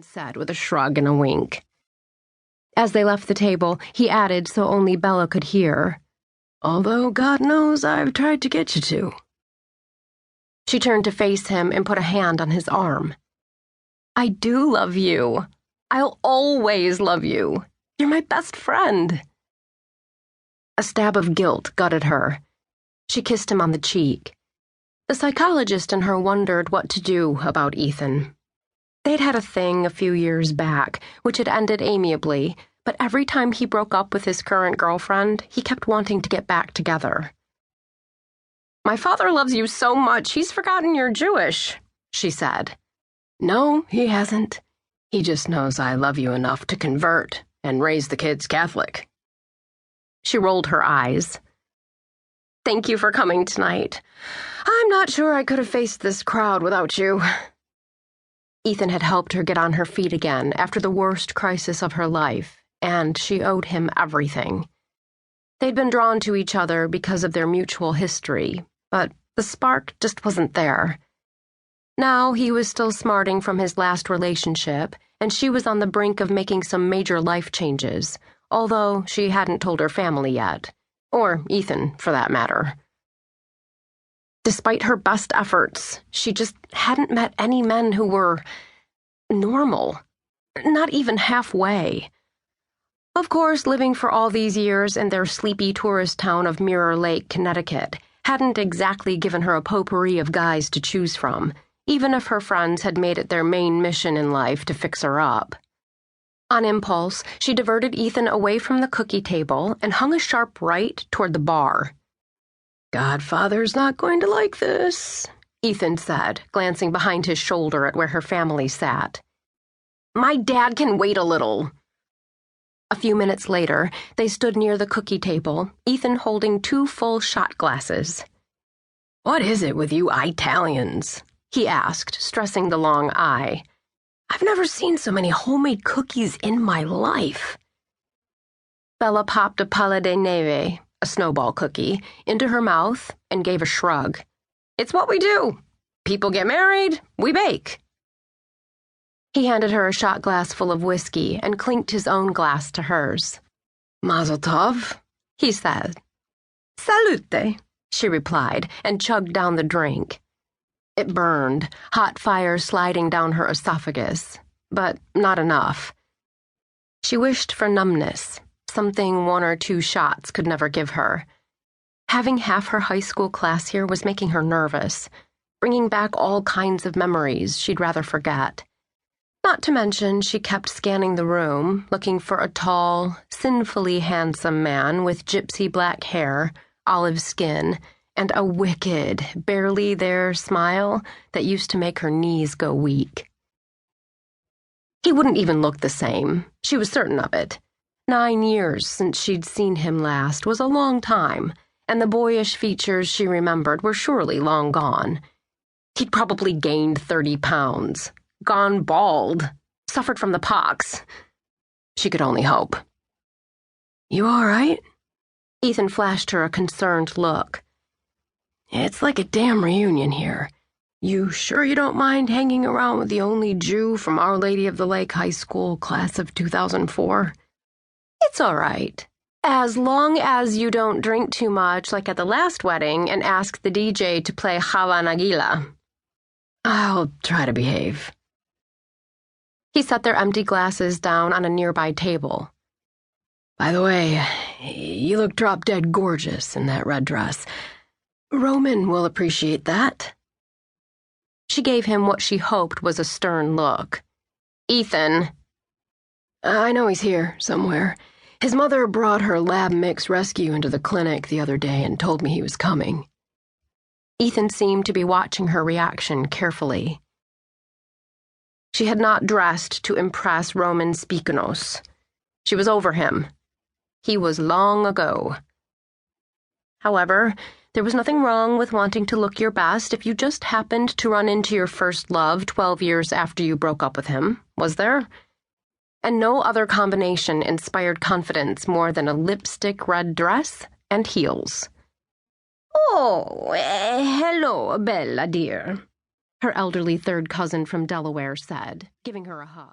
said with a shrug and a wink. As they left the table, he added so only Bella could hear, "Although God knows I've tried to get you to." She turned to face him and put a hand on his arm. "I do love you. I'll always love you. You're my best friend." A stab of guilt gutted her. She kissed him on the cheek. The psychologist in her wondered what to do about Ethan. They'd had a thing a few years back, which had ended amiably, but every time he broke up with his current girlfriend, he kept wanting to get back together. "My father loves you so much, he's forgotten you're Jewish," she said. "No, he hasn't. He just knows I love you enough to convert and raise the kids Catholic." She rolled her eyes. "Thank you for coming tonight. I'm not sure I could have faced this crowd without you." Ethan had helped her get on her feet again after the worst crisis of her life, and she owed him everything. They'd been drawn to each other because of their mutual history, but the spark just wasn't there. Now he was still smarting from his last relationship, and she was on the brink of making some major life changes, although she hadn't told her family yet, or Ethan, for that matter. Despite her best efforts, she just hadn't met any men who were normal, not even halfway. Of course, living for all these years in their sleepy tourist town of Mirror Lake, Connecticut, hadn't exactly given her a potpourri of guys to choose from, even if her friends had made it their main mission in life to fix her up. On impulse, she diverted Ethan away from the cookie table and hung a sharp right toward the bar. "Godfather's not going to like this," Ethan said, glancing behind his shoulder at where her family sat. "My dad can wait a little." A few minutes later, they stood near the cookie table, Ethan holding 2 full shot glasses. "What is it with you Italians?" he asked, stressing the long I. "I've never seen so many homemade cookies in my life." Bella popped a palla di neve, a snowball cookie, into her mouth and gave a shrug. "It's what we do. People get married, we bake." He handed her a shot glass full of whiskey and clinked his own glass to hers. "Mazel tov," he said. "Salute," she replied, and chugged down the drink. It burned, hot fire sliding down her esophagus, but not enough. She wished for numbness, something 1 or 2 shots could never give her. Having half her high school class here was making her nervous, bringing back all kinds of memories she'd rather forget. Not to mention, she kept scanning the room, looking for a tall, sinfully handsome man with gypsy black hair, olive skin, and a wicked, barely there smile that used to make her knees go weak. He wouldn't even look the same. She was certain of it. 9 years since she'd seen him last was a long time, and the boyish features she remembered were surely long gone. He'd probably gained 30 pounds, gone bald, suffered from the pox. She could only hope. "You all right?" Ethan flashed her a concerned look. "It's like a damn reunion here. You sure you don't mind hanging around with the only Jew from Our Lady of the Lake High School class of 2004? "It's all right. As long as you don't drink too much like at the last wedding and ask the DJ to play Chava Nagila." "I'll try to behave." He set their empty glasses down on a nearby table. "By the way, you look drop-dead gorgeous in that red dress. Roman will appreciate that." She gave him what she hoped was a stern look. "Ethan." "I know he's here, somewhere. His mother brought her lab mix rescue into the clinic the other day and told me he was coming." Ethan seemed to be watching her reaction carefully. She had not dressed to impress Roman Spikonos. She was over him. He was long ago. However, there was nothing wrong with wanting to look your best if you just happened to run into your first love 12 years after you broke up with him, was there? And no other combination inspired confidence more than a lipstick red dress and heels. "Oh, hello, Bella, dear," her elderly third cousin from Delaware said, giving her a hug.